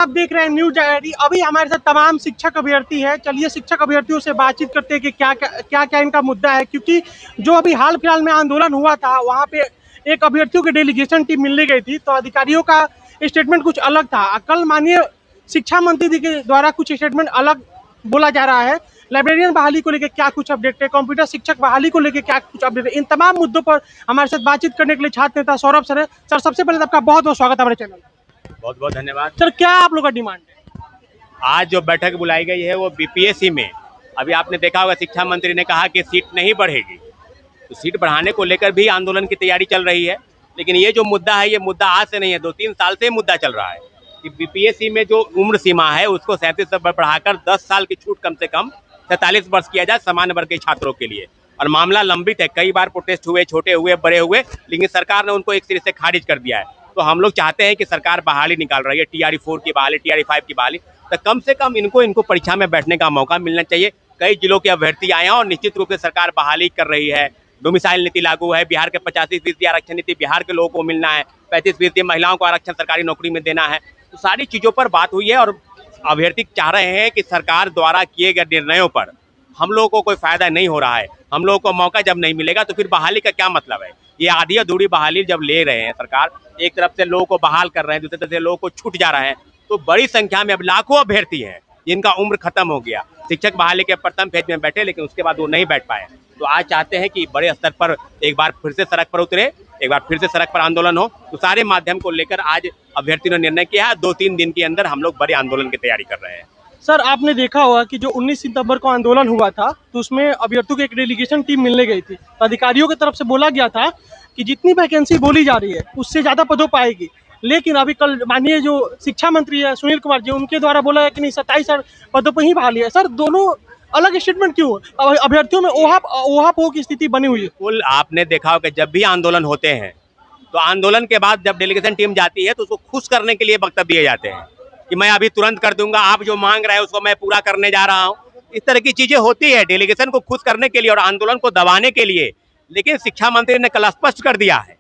आप देख रहे हैं न्यूज डायरी। अभी हमारे साथ तमाम शिक्षक अभ्यर्थी है। चलिए शिक्षक अभ्यर्थियों से बातचीत करते हैं कि क्या इनका मुद्दा है, क्योंकि जो अभी हाल फिलहाल में आंदोलन हुआ था वहाँ पे एक अभ्यर्थियों की डेलीगेशन टीम मिलने गई थी, तो अधिकारियों का स्टेटमेंट कुछ अलग था। कल माननीय शिक्षा मंत्री जी के द्वारा कुछ स्टेटमेंट अलग बोला जा रहा है। लाइब्रेरियन बहाली को लेकर क्या कुछ अपडेट है, कंप्यूटर शिक्षक बहाली को लेकर क्या कुछ अपडेट है, इन तमाम मुद्दों पर हमारे साथ बातचीत करने के लिए छात्र नेता सौरभ सर है। सर, सबसे पहले तो आपका बहुत बहुत स्वागत है हमारे चैनल। बहुत बहुत धन्यवाद। सर, क्या आप लोग का डिमांड है? आज जो बैठक बुलाई गई है वो बीपीएससी में, अभी आपने देखा होगा शिक्षा मंत्री ने कहा कि सीट नहीं बढ़ेगी, तो सीट बढ़ाने को लेकर भी आंदोलन की तैयारी चल रही है। लेकिन ये जो मुद्दा है, ये मुद्दा आज से नहीं है, 2-3 साल से मुद्दा चल रहा है कि बीपीएससी में जो उम्र सीमा है उसको 37 से बढ़ाकर 10 साल की छूट कम से कम 47 वर्ष किया जाए सामान्य वर्ग के छात्रों के लिए। और मामला लंबित है, कई बार प्रोटेस्ट हुए, छोटे हुए, बड़े हुए, लेकिन सरकार ने उनको एक सिरे से खारिज कर दिया है। तो हम लोग चाहते हैं कि सरकार बहाली निकाल रही है, TRE 4 की बहाली, TRE 5 की बहाली, तो कम से कम इनको परीक्षा में बैठने का मौका मिलना चाहिए। कई जिलों के अभ्यर्थी आए हैं और निश्चित रूप से सरकार बहाली कर रही है। डोमिसाइल नीति लागू है, बिहार के 85% आरक्षण नीति बिहार के लोगों को मिलना है, 35% महिलाओं को आरक्षण सरकारी नौकरी में देना है। तो सारी चीज़ों पर बात हुई है और अभ्यर्थी चाह रहे हैं कि सरकार द्वारा किए गए निर्णयों पर हम लोगों को कोई फायदा नहीं हो रहा है। हम लोगों को मौका जब नहीं मिलेगा तो फिर बहाली का क्या मतलब है। ये आधी अधूरी बहाली जब ले रहे हैं सरकार, एक तरफ से लोगों को बहाल कर रहे हैं, दूसरी तरफ से लोगों को छूट जा रहे हैं, तो बड़ी संख्या में अब लाखों अभ्यर्थी हैं जिनका उम्र खत्म हो गया। शिक्षक बहाली के प्रथम फेज में बैठे, लेकिन उसके बाद वो नहीं बैठ पाए। तो आज चाहते हैं कि बड़े स्तर पर एक बार फिर से सड़क पर उतरे, एक बार फिर से सड़क पर आंदोलन हो। तो सारे माध्यम को लेकर आज अभ्यर्थियों ने निर्णय किया है, 2-3 दिन के अंदर हम लोग बड़े आंदोलन की तैयारी कर रहे हैं। सर, आपने देखा होगा कि जो 19 सितंबर को आंदोलन हुआ था तो उसमें अभ्यर्थियों की एक डेलीगेशन टीम मिलने गई थी। अधिकारियों की तरफ से बोला गया था कि जितनी वैकेंसी बोली जा रही है उससे ज़्यादा पदों पाएगी, लेकिन अभी कल माननीय जो शिक्षा मंत्री है सुनील कुमार जी, उनके द्वारा बोला है कि नहीं, 27 पदों पर ही बहाली है। सर, दोनों अलग स्टेटमेंट क्यों? अभ्यर्थियों में ओहापोह की स्थिति बनी हुई है। कुल आपने देखा होगा जब भी आंदोलन होते हैं तो आंदोलन के बाद जब डेलीगेशन टीम जाती है तो उसको खुश करने के लिए वक्तव्य दिए जाते हैं कि मैं अभी तुरंत कर दूंगा, आप जो मांग रहे हैं उसको मैं पूरा करने जा रहा हूं। इस तरह की चीजें होती है डेलीगेशन को खुश करने के लिए और आंदोलन को दबाने के लिए। लेकिन शिक्षा मंत्री ने कल स्पष्ट कर दिया है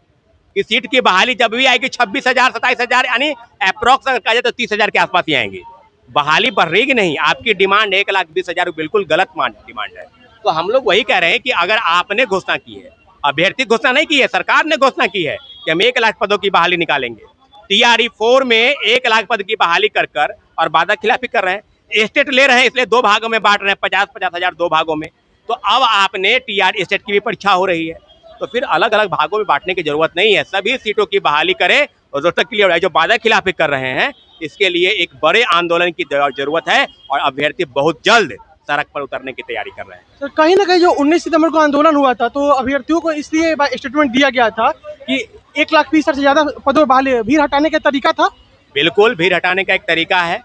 कि सीट की बहाली जब भी आएगी 26,000, 27,000, यानी अप्रॉक्स अगर कहा जाए तो 30,000 के आसपास ही आएंगी। बहाली बढ़ रही कि नहीं, आपकी डिमांड 1,20,000 बिल्कुल गलत डिमांड है। तो हम लोग वही कह रहे हैं कि अगर आपने घोषणा की है, अभ्यर्थी घोषणा नहीं की है, सरकार ने घोषणा की है कि हम 1 लाख पदों की बहाली निकालेंगे। TRE 4 में 1 लाख पद की बहाली कर और वादा खिलाफी कर रहे हैं। स्टेट ले रहे हैं, इसलिए 2 भागों में बांट रहे हैं, 50-50 हजार 2 भागों में। तो अब आपने TRE स्टेट की भी परीक्षा हो रही है, तो फिर अलग अलग भागों में बांटने की जरूरत नहीं है। सभी सीटों की बहाली करें और रोस्टर क्लियर है। जो वादा खिलाफी कर रहे हैं इसके लिए एक बड़े आंदोलन की जरूरत है और अभ्यर्थी बहुत जल्द सड़क पर उतरने की तैयारी कर रहे हैं। तो कहीं ना कहीं जो 19 सितंबर को आंदोलन हुआ था तो अभ्यर्थियों को इसलिए स्टेटमेंट दिया गया था कि 1,20,000 से ज्यादा पदों बहाली, भीड़ हटाने का तरीका था। बिल्कुल, भीड़ हटाने का एक तरीका है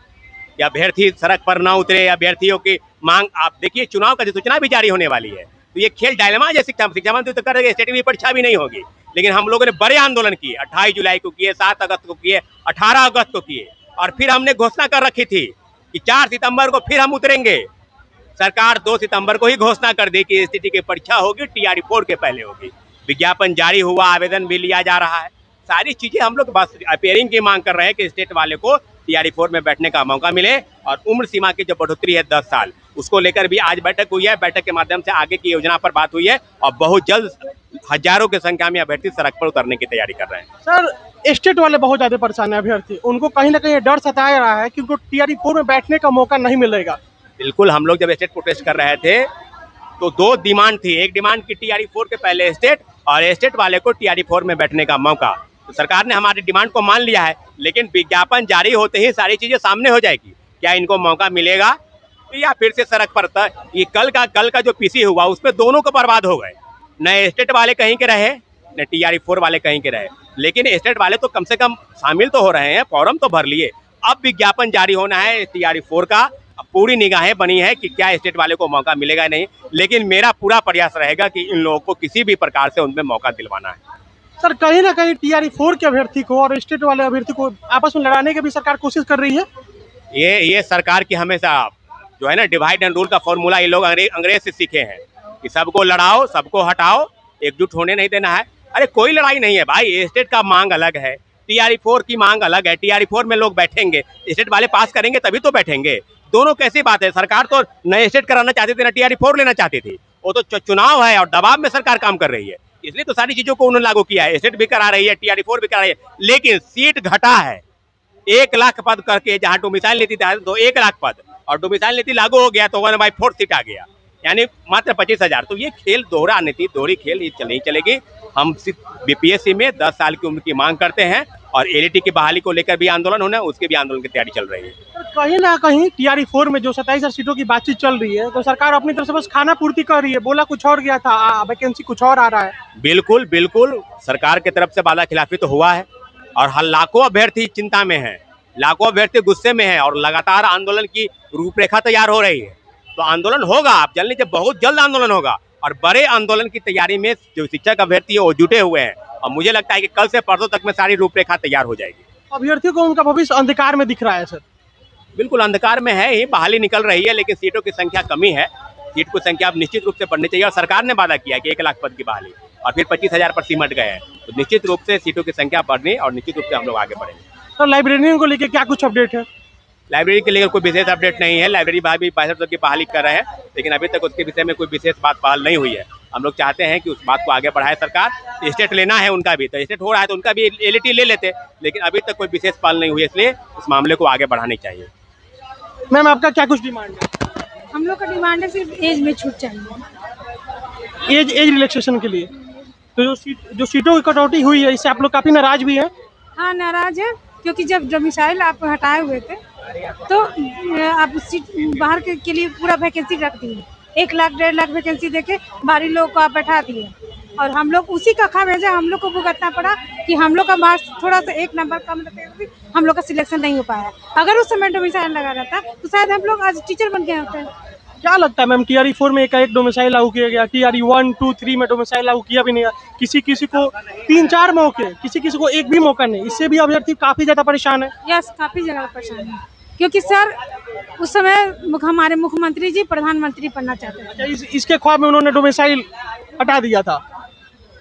कि अभ्यर्थी सड़क पर ना उतरे। अभ्यर्थियों की मांग, आप देखिए चुनाव का सूचना भी जारी होने वाली है, तो ये खेल डायलेमा है। शिक्षा मंत्री तो कर रहे, स्टेट की परीक्षा भी नहीं होगी, लेकिन हम लोगों ने बड़े आंदोलन किए। 28 जुलाई को किए, 7 अगस्त को किए, 18 अगस्त को किए, और फिर हमने घोषणा कर रखी थी कि 4 सितंबर को फिर हम उतरेंगे। सरकार 2 सितंबर को ही घोषणा कर दी कि स्थिति की परीक्षा होगी, TRE 4 के पहले होगी। विज्ञापन जारी हुआ, आवेदन भी लिया जा रहा है। सारी चीजें हम लोग बस अपेयरिंग की मांग कर रहे हैं कि स्टेट वाले को TRE 4 में बैठने का मौका मिले। और उम्र सीमा की जो बढ़ोतरी है 10 साल, उसको लेकर भी आज बैठक हुई है। बैठक के माध्यम से आगे की योजना पर बात हुई है और बहुत जल्द हजारों की संख्या में अभ्यर्थी सड़क पर उतरने की तैयारी कर रहे हैं। सर, स्टेट वाले बहुत ज्यादा परेशान है अभ्यर्थी, उनको कहीं ना कहीं डर सताया रहा है कि उनको TRE 4 में बैठने का मौका नहीं मिलेगा। बिल्कुल, हम लोग जब स्टेट प्रोटेस्ट कर रहे थे तो 2 डिमांड थी। एक डिमांड की TRE 4 के पहले स्टेट, और स्टेट वाले को TRE 4 में बैठने का मौका। तो सरकार ने हमारी डिमांड को मान लिया है, लेकिन विज्ञापन जारी होते ही सारी चीजें सामने हो जाएगी। क्या इनको मौका मिलेगा या फिर से सड़क पर? ये कल का जो PC हुआ उसमें दोनों को बर्बाद हो गए। न स्टेट वाले कहीं के रहे, न TRE 4 वाले कहीं के रहे। लेकिन स्टेट वाले तो कम से कम शामिल तो हो रहे हैं, फॉर्म तो भर लिए। अब विज्ञापन जारी होना है TRE 4 का। पूरी निगाहें बनी है कि क्या स्टेट वाले को मौका मिलेगा नहीं, लेकिन मेरा पूरा प्रयास रहेगा कि इन लोगों को किसी भी प्रकार से उनमें मौका दिलवाना है। सर, कहीं ना कहीं TRE 4 के अभ्यर्थी को और स्टेट वाले अभ्यर्थी को आपस में लड़ाने की भी सरकार कोशिश कर रही है। ये सरकार की हमेशा जो है ना, डिवाइड एंड रूल का फॉर्मूला ये लोग अंग्रेज से सीखे हैं कि सबको लड़ाओ, सबको हटाओ, एकजुट होने नहीं देना है। अरे कोई लड़ाई नहीं है भाई, स्टेट का मांग अलग है, TRE4 की मांग अलग है, TRE4 में लोग बैठेंगे, स्टेट वाले पास करेंगे तभी तो बैठेंगे। दोनों कैसी बात है? सरकार तो नए स्टेट कराना चाहती थी ना TRE4 लेना चाहती थी। वो तो चुनाव है और दबाव में सरकार काम कर रही है, इसलिए तो सारी चीजों को उन्होंने लागू किया है। स्टेट भी करा रही है, TRE4 भी करा रही है, लेकिन सीट घटा है। 1 लाख पद करके जहां डोमिसाइल नीति था तो 1 लाख पद, और डोमिसाइल नीति लागू हो गया तो 1/4 सीट आ गया, यानी मात्र 25,000। तो ये खेल दोहरा नीति, दोहरी खेल ये नहीं चलेगी। हम बीपीएससी में 10 साल की उम्र की मांग करते हैं और एलईटी की बहाली को लेकर भी आंदोलन होना है, उसके भी आंदोलन की तैयारी चल रही है। कहीं ना कहीं TRE4 में जो 27 सीटों की बातचीत चल रही है, तो सरकार अपनी तरफ से बस खाना पूर्ति कर रही है, बोला कुछ और गया था, वैकेंसी कुछ और आ रहा है। बिल्कुल बिल्कुल, सरकार की तरफ से वादा खिलाफी तो हुआ है और हर लाखों अभ्यर्थी चिंता में है, लाखों अभ्यर्थी गुस्से में है और लगातार आंदोलन की रूपरेखा तैयार हो रही है। तो आंदोलन होगा, आप जल्द लीजिए, बहुत जल्द आंदोलन होगा और बड़े आंदोलन की तैयारी में जो शिक्षक अभ्यर्थी है वो जुटे हुए हैं और मुझे लगता है कि कल से परसों तक में सारी रूपरेखा तैयार हो जाएगी। अभ्यर्थियों को उनका भविष्य अंधकार में दिख रहा है सर। बिल्कुल अंधकार में है ही, बहाली निकल रही है, लेकिन सीटों की संख्या कमी है। सीट की संख्या अब निश्चित रूप से बढ़नी चाहिए और सरकार ने वादा किया कि 1 लाख पद की बहाली और फिर 25,000 पर सिमट गए हैं। तो निश्चित रूप से सीटों की संख्या बढ़नी और निश्चित रूप से हम लोग आगे बढ़ेंगे। तो लाइब्रेरियन को लेकर क्या कुछ अपडेट है? लाइब्रेरी के लिए कोई विशेष अपडेट नहीं है। लाइब्रेरी भाई भी 62 की बहाली कर रहे हैं, लेकिन अभी तक उसके विषय में कोई विशेष बात बहाल नहीं हुई है। हम लोग चाहते हैं कि उस बात को आगे बढ़ाए सरकार। स्टेट लेना है उनका भी, तो स्टेट हो रहा है तो उनका भी एलईटी ले लेते, लेकिन अभी तक कोई विशेष पहल नहीं हुई, इसलिए इस मामले को आगे बढ़ानी चाहिए। मैम आपका क्या कुछ डिमांड है? हम लोग का डिमांड है सिर्फ एज में छूट चाहिए, एज रिलैक्सेशन के लिए। तो जो सीटों की कटौती हुई है, इससे आप लोग काफी नाराज भी हैं। हाँ नाराज है, क्योंकि जब डोमिसाइल आप हटाए हुए थे तो आप सीट बाहर के लिए पूरा वैकेंसी रख दिए, 1 लाख 1.5 लाख वैकेंसी देके बाहरी लोगों को आप बैठा दिए और हम लोग उसी कखा भेजा, हम लोग को भुगतना पड़ा कि हम लोग का मार्क्स थोड़ा सा 1 नंबर कम रखते भी हम लोग का सिलेक्शन नहीं हो पाया। अगर उस समय डोमिसाइल लगा रहता तो शायद हम लोग आज टीचर बन गए होते। क्या लगता है मैम, TRE4 में एक डोमिसाइल लागू किया गया, TRE1, 2, 3 में डोमिसाइल लागू किया भी नहीं, किसी को 3-4 मौके, किसी को एक भी मौका नहीं, इससे भी अभ्यर्थी काफी ज्यादा परेशान है। यस, काफी जगह परेशान है, क्योंकि सर उस समय हमारे मुख्यमंत्री जी प्रधानमंत्री बनना चाहते थे। अच्छा, इसके ख्वाब में उन्होंने डोमिसाइल हटा दिया था।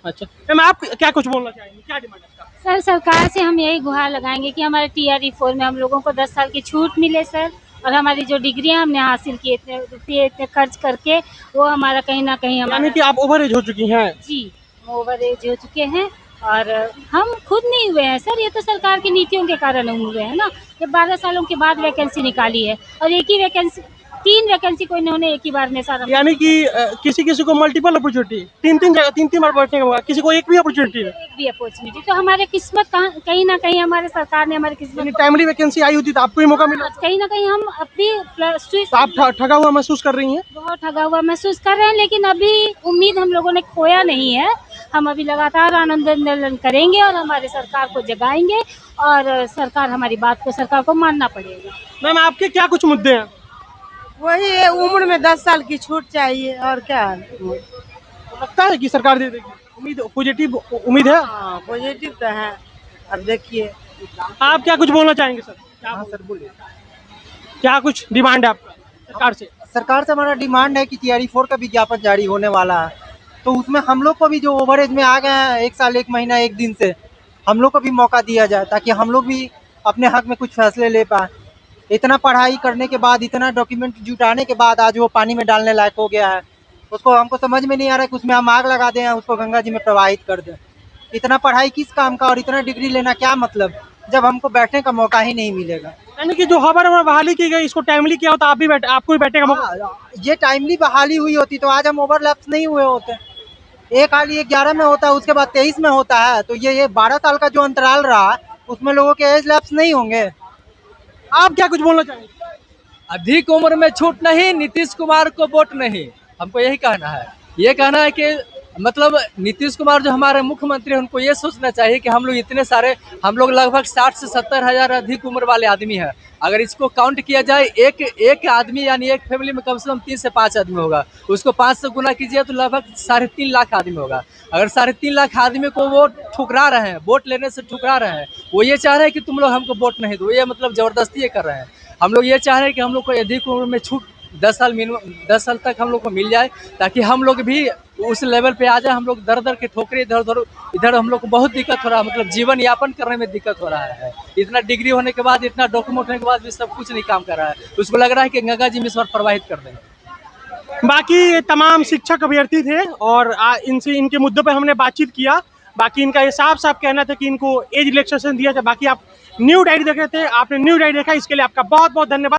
अच्छा मैम, आप क्या कुछ बोलना चाहेंगे, क्या डिमांड है आपका? सर सरकार से हम यही गुहार लगाएंगे कि हमारे TRE4 में हम लोगों को 10 साल की छूट मिले सर, और हमारी जो डिग्रियां हमने हासिल की इतने रुपये इतने खर्च करके, वो हमारा कहीं ना कहीं यानी कि आप ओवर एज हो चुकी हैं। जी ओवर एज हो चुके हैं और हम खुद नहीं हुए हैं सर, ये तो सरकार की नीतियों के कारण हम हुए हैं ना। जब 12 सालों के बाद वैकेंसी निकाली है और एक ही वैकेंसी, 3 वैकेंसी को इन्होंने एक ही बार में सारा, यानी कि किसी को मल्टीपल अपॉर्चुनिटी, 3 बार बैठने का मौका, किसी को एक भी अपॉर्चुनिटी नहीं। एक भी अपॉर्चुनिटी। तो हमारे किस्मत कहीं ना कहीं हमारे सरकार ने हमारी किस्मत, टाइमली वैकेंसी आई होती तो आपको ही मौका मिला। कहीं ना कहीं हम अपनी तो आप ठगा हुआ महसूस कर रही हैं? बहुत ठगा हुआ महसूस कर रहे हैं, लेकिन अभी उम्मीद हम लोगों ने खोया नहीं है। हम अभी लगातार आंदोलन करेंगे और हमारे सरकार को जगाएंगे और सरकार हमारी बात को, सरकार को मानना पड़ेगा। मैम आपके क्या कुछ मुद्दे हैं? वही है, उम्र में 10 साल की छूट चाहिए और क्या। लगता है कि सरकार दे देगी, उम्मीद, पॉजिटिव उम्मीद है। हाँ पॉजिटिव तो है। अब देखिए आप क्या कुछ बोलना चाहेंगे सर? हाँ सर बोलिए। क्या कुछ डिमांड है आपका सरकार से? सरकार से हमारा डिमांड है कि TRE4 का विज्ञापन जारी होने वाला है, तो उसमें हम लोग को भी जो ओवरेज में आ गए हैं 1 साल 1 महीना 1 दिन से, हम लोग को भी मौका दिया जाए ताकि हम लोग भी अपने हक में कुछ फैसले ले पाए। इतना पढ़ाई करने के बाद, इतना डॉक्यूमेंट जुटाने के बाद आज वो पानी में डालने लायक हो गया है। उसको हमको समझ में नहीं आ रहा है कि उसमें हम आग लगा दें, उसको गंगा जी में प्रवाहित कर दें। इतना पढ़ाई किस काम का और इतना डिग्री लेना क्या मतलब, जब हमको बैठने का मौका ही नहीं मिलेगा। यानी कि जो खबर बहाली की गई, इसको टाइमली किया होता आप भी आपको भी बैठने का मौका। हाँ, ये टाइमली बहाली हुई होती तो आज हम ओवरलैप्स नहीं हुए होते। एक हाल ये 11 में होता है, उसके बाद 23 में होता है, तो ये 12 साल का जो अंतराल रहा उसमें लोगों के एज लैप्स नहीं होंगे। आप क्या कुछ बोलना चाहेंगे? अधिक उम्र में छूट नहीं, नीतीश कुमार को वोट नहीं, हमको यही कहना है। ये कहना है कि मतलब नीतीश कुमार जो हमारे मुख्यमंत्री हैं, उनको ये सोचना चाहिए कि हम लोग इतने सारे, हम लोग लगभग 60 से 70 हज़ार अधिक उम्र वाले आदमी हैं। अगर इसको काउंट किया जाए, एक आदमी यानी एक फैमिली में कम से कम 3 से 5 आदमी होगा, उसको 5 से गुना कीजिए तो लगभग 3.5 लाख आदमी होगा। अगर 3.5 लाख आदमी को वो ठुकरा रहे हैं, वोट लेने से ठुकरा रहे हैं, वो ये चाह रहे हैं कि तुम लोग हमको वोट नहीं दो, ये मतलब ज़बरदस्ती ये कर रहे हैं। हम लोग ये चाह रहे हैं कि हम लोग को अधिक उम्र में छूट 10 साल मिनिमम 10 साल तक हम लोग को मिल जाए, ताकि हम लोग भी उस लेवल पे आ जाए, हम लोग दर दर के ठोकरे इधर हम लोग को बहुत दिक्कत हो रहा है, मतलब जीवन यापन करने में दिक्कत हो रहा है। इतना डिग्री होने के बाद, इतना डॉक्यूमेंट होने के बाद भी सब कुछ नहीं काम कर रहा है। उसको लग रहा है कि गंगा जी में ईश्वर प्रवाहित कर देंगे। बाकी ये तमाम शिक्षक अभ्यर्थी थे और इनसे इनके मुद्दों पे हमने बातचीत किया। बाकी इनका ये साफ साफ कहना था कि इनको एज रिलैक्सेशन दिया था। बाकी आप न्यू डायरी देख रहे थे, आपने न्यू डायरी देखा, इसके लिए आपका बहुत बहुत धन्यवाद।